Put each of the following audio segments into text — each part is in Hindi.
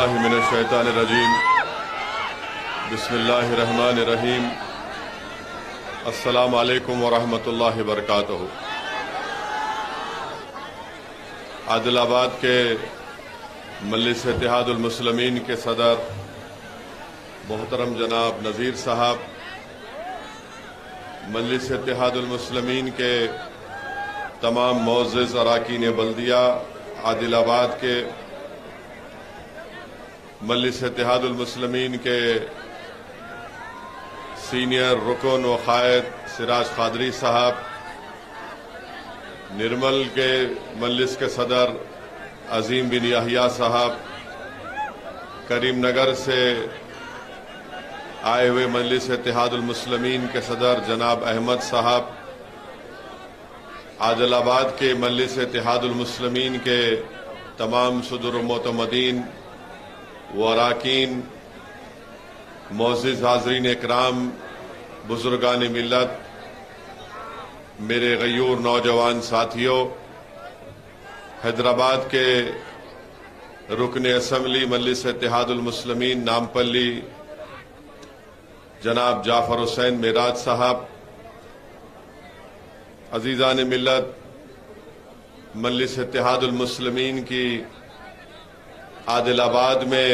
बिस्मिल्लाहि मिनश्शैतानिर्रजीम बिस्मिल्लाहिर्रहमानिर्रहीम अस्सलामु अलैकुम वरहमतुल्लाहि वबरकातुहू। आदिलाबाद के मजलिस इत्तेहादुल मुस्लिमीन के सदर मोहतरम जनाब नज़ीर साहब, मजलिस इत्तेहादुल मुस्लिमीन के तमाम मोअज़्ज़िज़ अराकीन बल्दिया आदिलाबाद के, मजलिस इत्तेहादुल मुस्लिमीन के सीनियर रुकन व क़ायद सिराज क़ादरी साहब, निर्मल के मजलिस के सदर अजीम बिन याहिया साहब, करीम नगर से आए हुए मजलिस इत्तेहादुल मुस्लिमीन के सदर जनाब अहमद साहब, आदिलाबाद के मजलिस इत्तेहादुल मुस्लिमीन के तमाम सदर मोतमदीन व अराकीन, मोअज़्ज़िज़ हाज़रीन इकराम, बुजुर्गान मिल्लत, मेरे गयूर नौजवान साथियों, हैदराबाद के रुकन असम्बली मजलिस इत्तेहादुल मुस्लिमीन नामपल्ली जनाब जाफर हुसैन मेराज साहब, अजीज़ान मिल्लत, मजलिस इत्तेहादुल मुस्लिमीन की आदिलाबाद में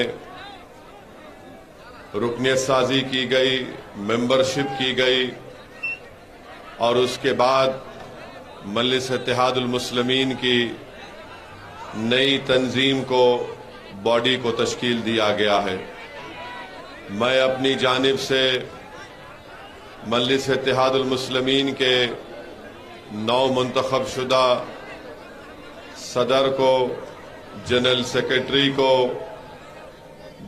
रुकनियत साजी की गई, मेंबरशिप की गई और उसके बाद मजलिस इत्तेहादुल मुस्लिमीन की नई तंजीम को, बॉडी को तश्कील दिया गया है। मैं अपनी जानिब से मजलिस इत्तेहादुल मुस्लिमीन के नौ मुंतखब शुदा सदर को, जनरल सेक्रेटरी को,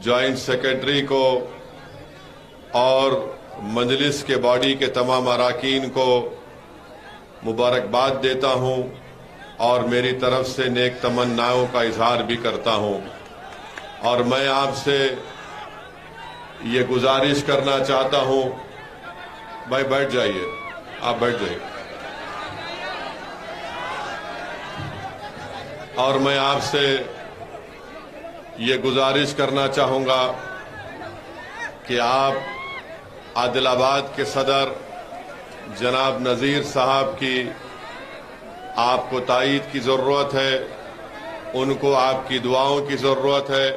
जॉइंट सेक्रेटरी को और मजलिस के बॉडी के तमाम अराकीन को मुबारकबाद देता हूं और मेरी तरफ से नेक तमन्नाओं का इजहार भी करता हूं। और मैं आपसे ये गुजारिश करना चाहता हूं, भाई बैठ जाइए, आप बैठ जाइए। और मैं आपसे ये गुजारिश करना चाहूँगा कि आप आदिलाबाद के सदर जनाब नज़ीर साहब की आपको तायीद की ज़रूरत है, उनको आपकी दुआओं की ज़रूरत है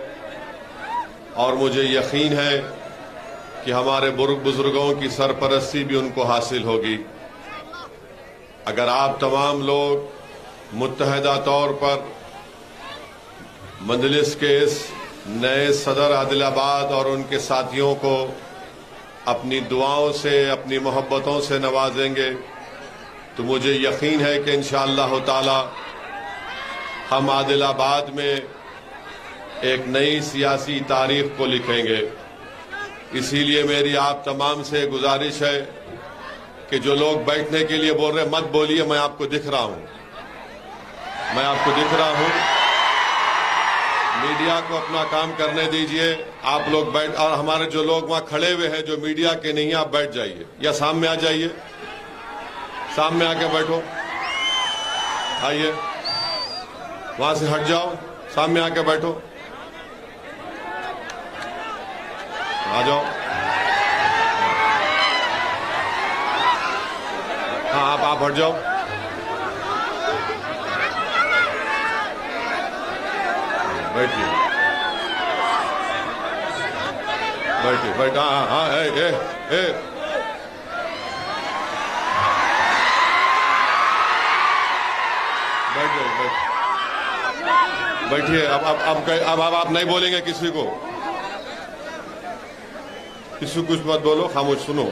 और मुझे यकीन है कि हमारे बुजुर्गों की सरपरस्ती भी उनको हासिल होगी। अगर आप तमाम लोग मुत्तहदा तौर पर मजलिस के इस नए सदर आदिलाबाद और उनके साथियों को अपनी दुआओं से, अपनी मोहब्बतों से नवाजेंगे तो मुझे यकीन है कि इंशाअल्लाह ताला हम आदिलाबाद में एक नई सियासी तारीख को लिखेंगे। इसीलिए मेरी आप तमाम से गुजारिश है कि जो लोग बैठने के लिए बोल रहे हैं, मत बोलिए, मैं आपको दिख रहा हूं, मैं आपको दिख रहा हूं। मीडिया को अपना काम करने दीजिए, आप लोग बैठ, और हमारे जो लोग वहां खड़े हुए हैं जो मीडिया के नहीं, आप बैठ जाइए या सामने आ जाइए, सामने आके बैठो, आइए, वहां से हट जाओ, सामने आके बैठो, आ जाओ। हाँ, आप हट जाओ। बैठिए, बैठिए, बैठ, हाँ हाँ, ए बैठ जाओ, बैठिए। अब आप नहीं बोलेंगे किसी को कुछ मत बोलो, खामोश सुनो।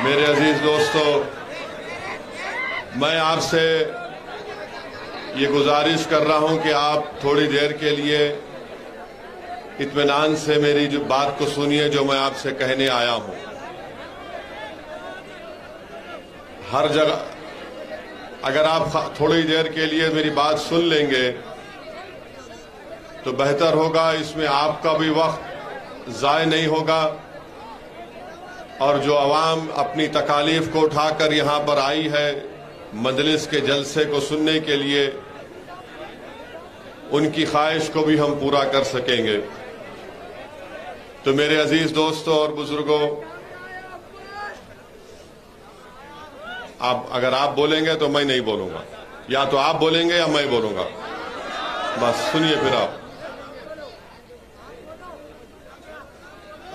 मेरे अजीज दोस्तों, मैं आपसे ये गुजारिश कर रहा हूं कि आप थोड़ी देर के लिए इत्मीनान से मेरी जो बात को सुनिए जो मैं आपसे कहने आया हूं। हर जगह अगर आप थोड़ी देर के लिए मेरी बात सुन लेंगे तो बेहतर होगा, इसमें आपका भी वक्त ज़ाय नहीं होगा और जो अवाम अपनी तकालीफ को उठाकर यहाँ पर आई है मजलिस के जलसे को सुनने के लिए, उनकी ख्वाहिश को भी हम पूरा कर सकेंगे। तो मेरे अजीज दोस्तों और बुजुर्गों, अगर आप बोलेंगे तो मैं नहीं बोलूंगा, या तो आप बोलेंगे या मैं बोलूंगा। बस सुनिए फिर आप।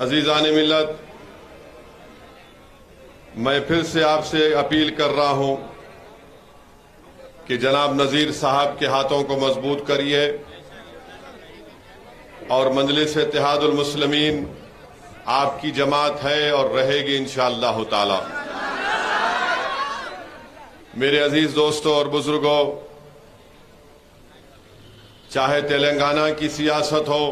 अजीजान मिल्लत, मैं फिर से आपसे अपील कर रहा हूं कि जनाब नजीर साहब के हाथों को मजबूत करिए और मजलिस इत्तेहादुल मुस्लिमीन आपकी जमात है और रहेगी इंशाअल्लाह ताला। मेरे अजीज दोस्तों और बुजुर्गों, चाहे तेलंगाना की सियासत हो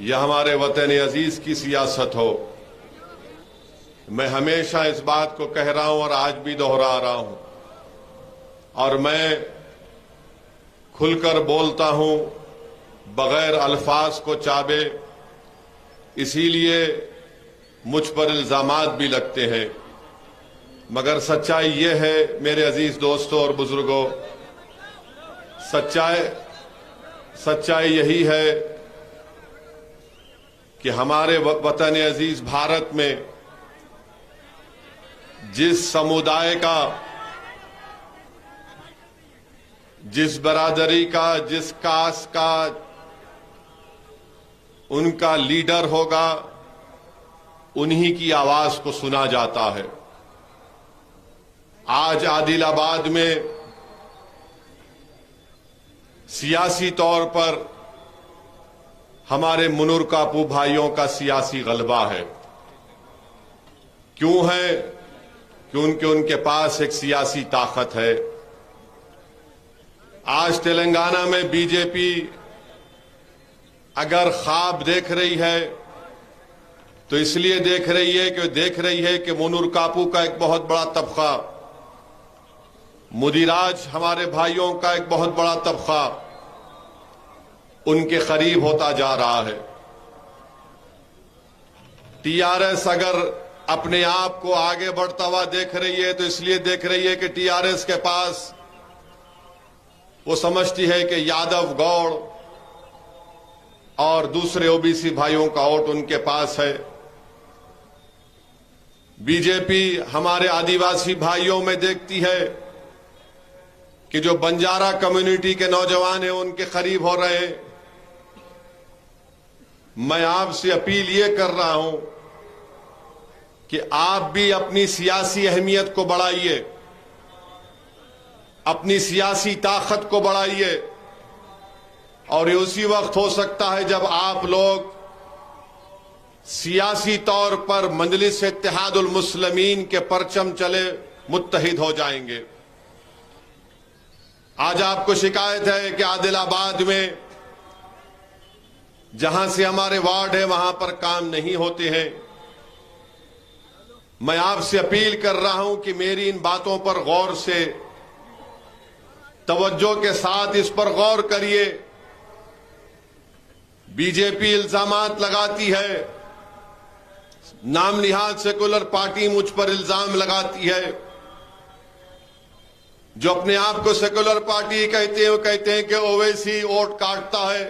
या हमारे वतन अजीज की सियासत हो, मैं हमेशा इस बात को कह रहा हूं और आज भी दोहरा रहा हूं, और मैं खुलकर बोलता हूं बगैर अल्फाज को चाबे, इसीलिए मुझ पर इल्जामात भी लगते हैं। मगर सच्चाई ये है मेरे अजीज दोस्तों और बुजुर्गों, सच्चाई यही है कि हमारे वतन अजीज भारत में जिस समुदाय का, जिस बरादरी का, जिस कास्ट का उनका लीडर होगा, उन्हीं की आवाज को सुना जाता है। आज आदिलाबाद में सियासी तौर पर हमारे मुनूर कापू भाइयों का सियासी गलबा है। क्यों है? क्योंकि उनके पास एक सियासी ताकत है। आज तेलंगाना में बीजेपी अगर ख्वाब देख रही है तो इसलिए देख रही है कि मुनूर कापू का एक बहुत बड़ा तबका, मुदिराज हमारे भाइयों का एक बहुत बड़ा तबका उनके करीब होता जा रहा है। टीआरएस अगर अपने आप को आगे बढ़ता हुआ देख रही है तो इसलिए देख रही है कि टीआरएस के पास, वो समझती है कि यादव, गौड़ और दूसरे ओबीसी भाइयों का वोट उनके पास है। बीजेपी हमारे आदिवासी भाइयों में देखती है कि जो बंजारा कम्युनिटी के नौजवान हैं उनके करीब हो रहे हैं। मैं आपसे अपील ये कर रहा हूं कि आप भी अपनी सियासी अहमियत को बढ़ाइए, अपनी सियासी ताकत को बढ़ाइए, और ये उसी वक्त हो सकता है जब आप लोग सियासी तौर पर मजलिस इत्तेहादुल मुस्लिमीन के परचम चले मुत्तहिद हो जाएंगे। आज आपको शिकायत है कि आदिलाबाद में जहां से हमारे वार्ड है वहां पर काम नहीं होते हैं। मैं आपसे अपील कर रहा हूं कि मेरी इन बातों पर गौर से, तवज्जो के साथ इस पर गौर करिए। बीजेपी इल्जामात लगाती है, नाम निहाद सेकुलर पार्टी मुझ पर इल्जाम लगाती है। जो अपने आप को सेकुलर पार्टी कहते हैं वो कहते हैं कि ओवैसी वोट काटता है,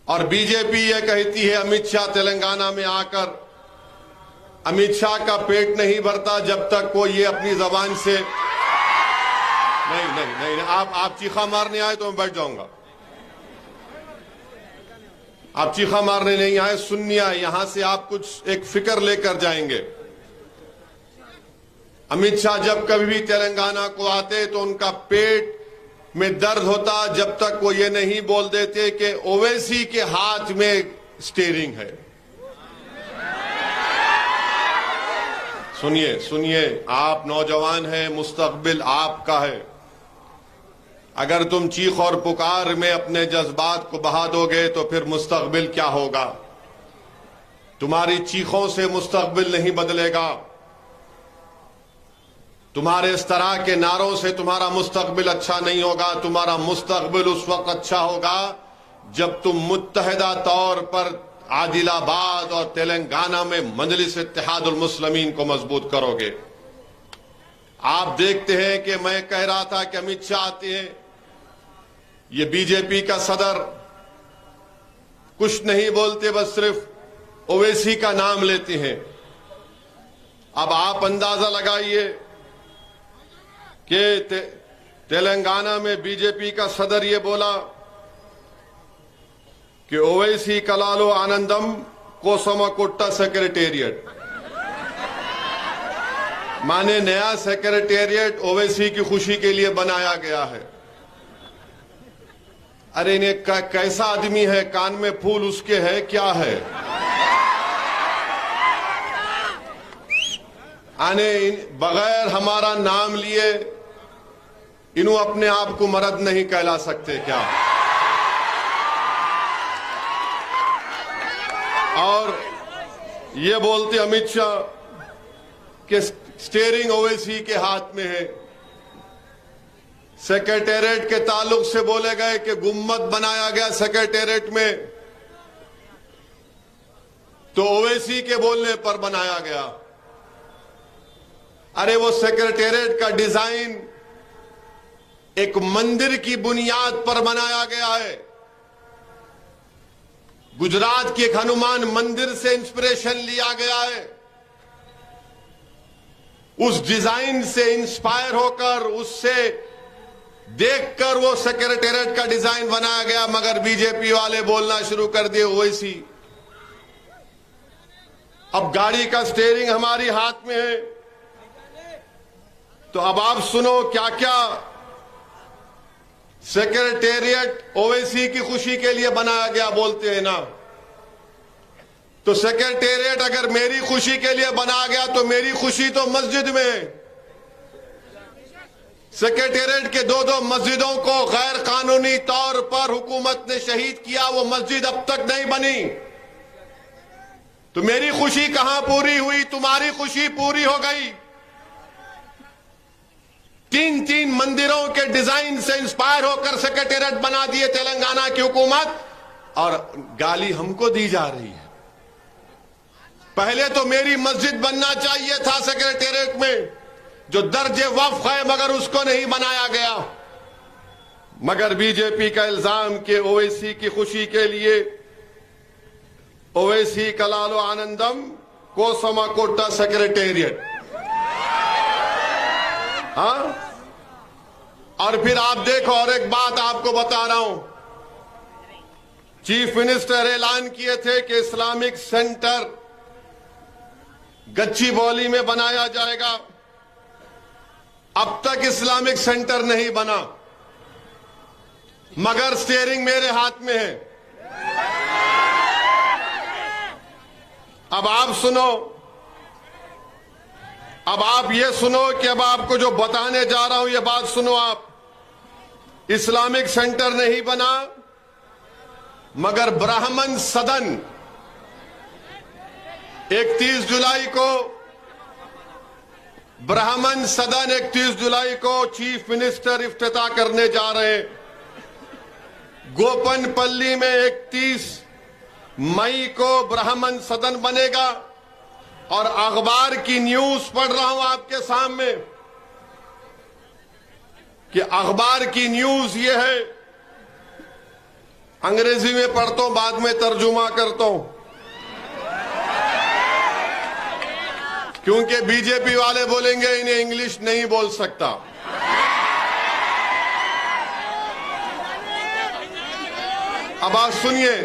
और बीजेपी ये कहती है अमित शाह तेलंगाना में आकर, अमित शाह का पेट नहीं भरता जब तक वो ये अपनी जबान से नहीं, आप चीखा मारने आए तो मैं बैठ जाऊंगा। आप चीखा मारने नहीं आए, सुनने आए। यहां से आप कुछ एक फिक्र लेकर जाएंगे। अमित शाह जब कभी भी तेलंगाना को आते तो उनका पेट में दर्द होता जब तक वो ये नहीं बोल देते कि ओवैसी के हाथ में स्टीयरिंग है। सुनिए, आप नौजवान हैं, मुस्तकबिल आपका है। अगर तुम चीख और पुकार में अपने जज्बात को बहा दोगे तो फिर मुस्तकबिल क्या होगा? तुम्हारी चीखों से मुस्तकबिल नहीं बदलेगा, तुम्हारे इस तरह के नारों से तुम्हारा मुस्तकबिल अच्छा नहीं होगा। तुम्हारा मुस्तकबिल उस वक्त अच्छा होगा जब तुम मुत्तहिदा तौर पर आदिलाबाद और तेलंगाना में मजलिस इत्तेहादुल मुस्लिमीन को मजबूत करोगे। आप देखते हैं कि मैं कह रहा था कि अमित शाह आते हैं, ये बीजेपी का सदर कुछ नहीं बोलते, बस सिर्फ ओवैसी का नाम लेते हैं। अब आप अंदाजा लगाइए कि तेलंगाना में बीजेपी का सदर ये बोला कि ओवैसी कलालो आनंदम कोसमाकोट्टा सेक्रेटेरिएट, माने नया सेक्रेटेरिएट ओवैसी की खुशी के लिए बनाया गया है। अरे इन्हें कैसा आदमी है, कान में फूल उसके है क्या है? आने बगैर हमारा नाम लिए इन्हों अपने आप को मर्द नहीं कहला सकते क्या? और ये बोलते अमित शाह कि स्टीयरिंग ओवैसी के हाथ में है। सेक्रेटेरिएट के ताल्लुक से बोले गए कि गुम्मत बनाया गया सेक्रेटेरिएट में, तो ओवैसी के बोलने पर बनाया गया। अरे वो सेक्रेटेरिएट का डिजाइन एक मंदिर की बुनियाद पर बनाया गया है। गुजरात के एक हनुमान मंदिर से इंस्पिरेशन लिया गया है। उस डिजाइन से इंस्पायर होकर, उससे देखकर वो सेक्रेटेरिएट का डिजाइन बनाया गया। मगर बीजेपी वाले बोलना शुरू कर दिए ओवैसी। अब गाड़ी का स्टीयरिंग हमारी हाथ में है, तो अब आप सुनो क्या क्या सेक्रेटेरिएट ओवैसी की खुशी के लिए बनाया गया बोलते हैं ना। तो सेक्रेटेरिएट अगर मेरी खुशी के लिए बनाया गया तो मेरी खुशी तो मस्जिद में है। सेक्रेटेरिएट के दो मस्जिदों को गैर कानूनी तौर पर हुकूमत ने शहीद किया, वो मस्जिद अब तक नहीं बनी। तो मेरी खुशी कहां पूरी हुई? तुम्हारी खुशी पूरी हो गई। तीन मंदिरों के डिजाइन से इंस्पायर होकर सेक्रेटेरिएट बना दिए तेलंगाना की हुकूमत, और गाली हमको दी जा रही है। पहले तो मेरी मस्जिद बनना चाहिए था सेक्रेटेरिएट में, जो दर्जे वक्फ है, मगर उसको नहीं बनाया गया। मगर बीजेपी का इल्जाम कि ओवैसी की खुशी के लिए ओवैसी कलालो आनंदम कोसमाकोट्टा सेक्रेटेरिएट। हाँ, और फिर आप देखो, और एक बात आपको बता रहा हूं, चीफ मिनिस्टर ऐलान किए थे कि इस्लामिक सेंटर गच्चीबौली में बनाया जाएगा। अब तक इस्लामिक सेंटर नहीं बना, मगर स्टीयरिंग मेरे हाथ में है। अब आप सुनो, अब आप ये सुनो कि अब आपको जो बताने जा रहा हूं ये बात सुनो आप। इस्लामिक सेंटर नहीं बना, मगर ब्राह्मण सदन 31 जुलाई को, ब्राह्मण सदन 31 जुलाई को चीफ मिनिस्टर इफ्तिताह करने जा रहे हैं। गोपनपल्ली में 31 मई को ब्राह्मण सदन बनेगा। और अखबार की न्यूज पढ़ रहा हूं आपके सामने कि अखबार की न्यूज ये है, अंग्रेजी में पढ़ता हूं, बाद में तर्जुमा करता हूं, क्योंकि बीजेपी वाले बोलेंगे इन्हें इंग्लिश नहीं बोल सकता। अब आप सुनिए,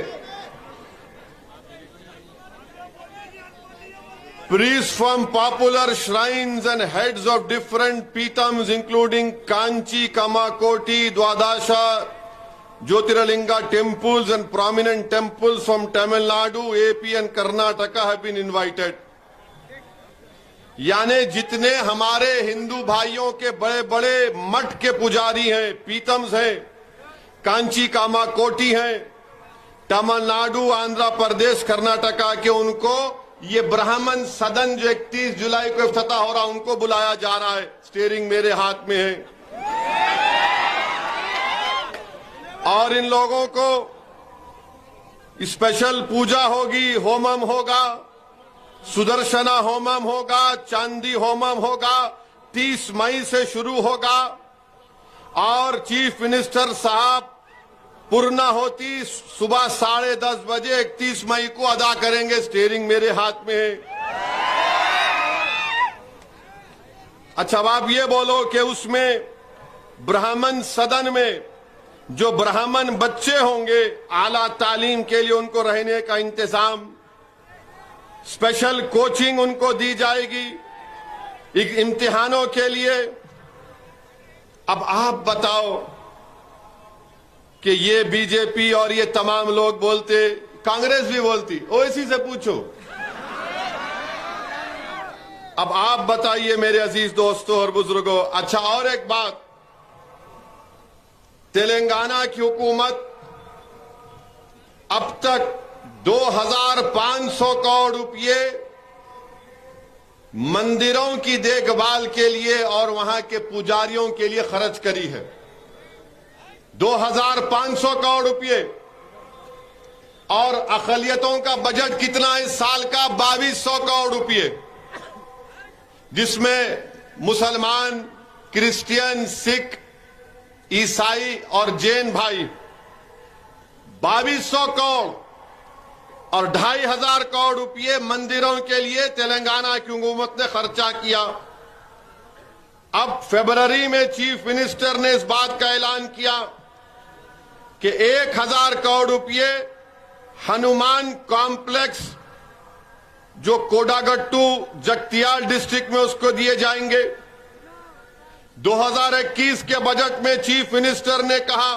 priests from popular shrines and heads of different peetams including Kanchi, Kamakoti, Dwadasha, Jyotirlinga temples and prominent temples from Tamil Nadu, AP and Karnataka have been invited. यानी जितने हमारे हिंदू भाइयों के बड़े बड़े मठ के पुजारी हैं, पीतम्स हैं, कांची कामाकोटी हैं, तमिलनाडु, आंध्र प्रदेश, कर्नाटका के, उनको ये ब्राह्मण सदन जो 31 जुलाई को इफ्तिताह हो रहा, उनको बुलाया जा रहा है। स्टीयरिंग मेरे हाथ में है। और इन लोगों को स्पेशल पूजा होगी, होमम होगा, सुदर्शना होमम होगा, चांदी होमम होगा, 30 मई से शुरू होगा। और चीफ मिनिस्टर साहब पूर्ण होती सुबह 10:30 बजे 31 मई को अदा करेंगे। स्टीयरिंग मेरे हाथ में है। अच्छा, अब आप ये बोलो कि उसमें ब्राह्मण सदन में जो ब्राह्मण बच्चे होंगे, आला तालीम के लिए उनको रहने का इंतजाम, स्पेशल कोचिंग उनको दी जाएगी इम्तिहानों के लिए। अब आप बताओ कि ये बीजेपी और ये तमाम लोग बोलते, कांग्रेस भी बोलती, ओवैसी से पूछो। अब आप बताइए मेरे अजीज दोस्तों और बुजुर्गों। अच्छा, और एक बात, तेलंगाना की हुकूमत अब तक 2500 करोड़ रुपए मंदिरों की देखभाल के लिए और वहां के पुजारियों के लिए खर्च करी है। 2500 करोड़ रुपए। और अक़लियतों का बजट कितना है इस साल का? 2200 करोड़ रुपए, जिसमें मुसलमान, क्रिश्चियन, सिख, ईसाई और जैन भाई 2200 करोड़ और 2500 करोड़ रुपए मंदिरों के लिए तेलंगाना की हुकूमत ने खर्चा किया। अब फरवरी में चीफ मिनिस्टर ने इस बात का ऐलान किया कि 1000 करोड़ रुपए हनुमान कॉम्प्लेक्स जो कोडागट्टू जगतियाल डिस्ट्रिक्ट में उसको दिए जाएंगे। 2021 के बजट में चीफ मिनिस्टर ने कहा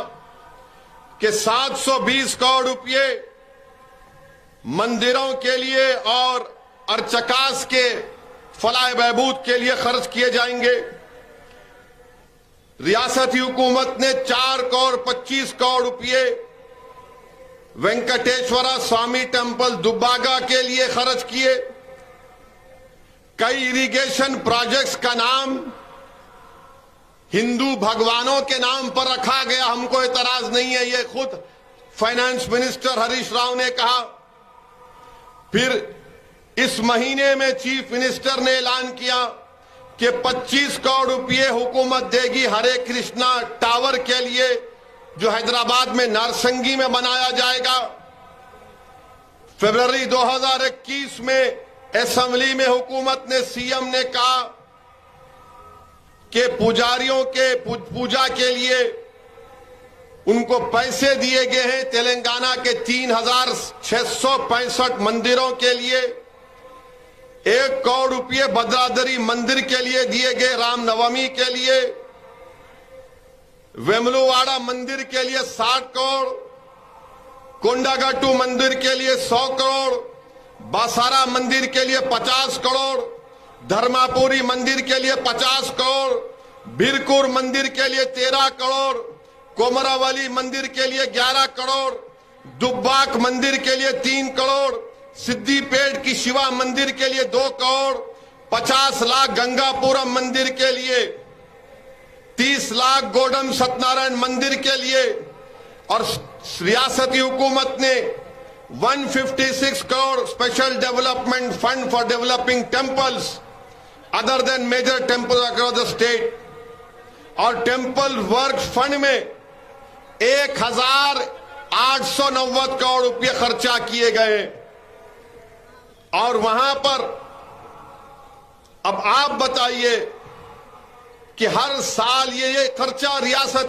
कि 720 करोड़ रुपए मंदिरों के लिए और अर्चकास के फलाह बहबूद के लिए खर्च किए जाएंगे। रियासती हुकूमत ने 4 करोड़ 25 करोड़ रुपए वेंकटेश्वरा स्वामी टेम्पल दुब्बागा के लिए खर्च किए। कई इरिगेशन प्रोजेक्ट्स का नाम हिंदू भगवानों के नाम पर रखा गया, हमको एतराज नहीं है, ये खुद फाइनेंस मिनिस्टर हरीश राव ने कहा। फिर इस महीने में चीफ मिनिस्टर ने ऐलान किया कि 25 करोड़ रुपए हुकूमत देगी हरे कृष्णा टावर के लिए, जो हैदराबाद में नारसंगी में बनाया जाएगा। फरवरी 2021 में असेंबली में हुकूमत ने, सीएम ने कहा कि पुजारियों के पूजा के लिए उनको पैसे दिए गए हैं। तेलंगाना के 3665 मंदिरों के लिए 1 करोड़ रुपए भद्राद्री मंदिर के लिए दिए गए, रामनवमी के लिए, वेमुलवाड़ा मंदिर के लिए 60 करोड़, कोंडागट्टू मंदिर के लिए 100 करोड़, बासारा मंदिर के लिए 50 करोड़, धर्मापुरी मंदिर के लिए 50 करोड़, बिरकुर मंदिर के लिए 13 करोड़, कोमरावली मंदिर के लिए 11 करोड़, दुब्बाक मंदिर के लिए 3 करोड़, सिद्दीपेट की शिवा मंदिर के लिए 2 करोड़, 50 लाख गंगापुरम मंदिर के लिए, 30 लाख गोडम सत्यनारायण मंदिर के लिए। और रियासती हुकूमत ने 156 crore special development fund for developing temples other than major temple across the state, और टेम्पल वर्क फंड में 1890 करोड़ रुपए खर्चा किए गए। और वहां पर अब आप बताइए कि हर साल ये खर्चा रियासत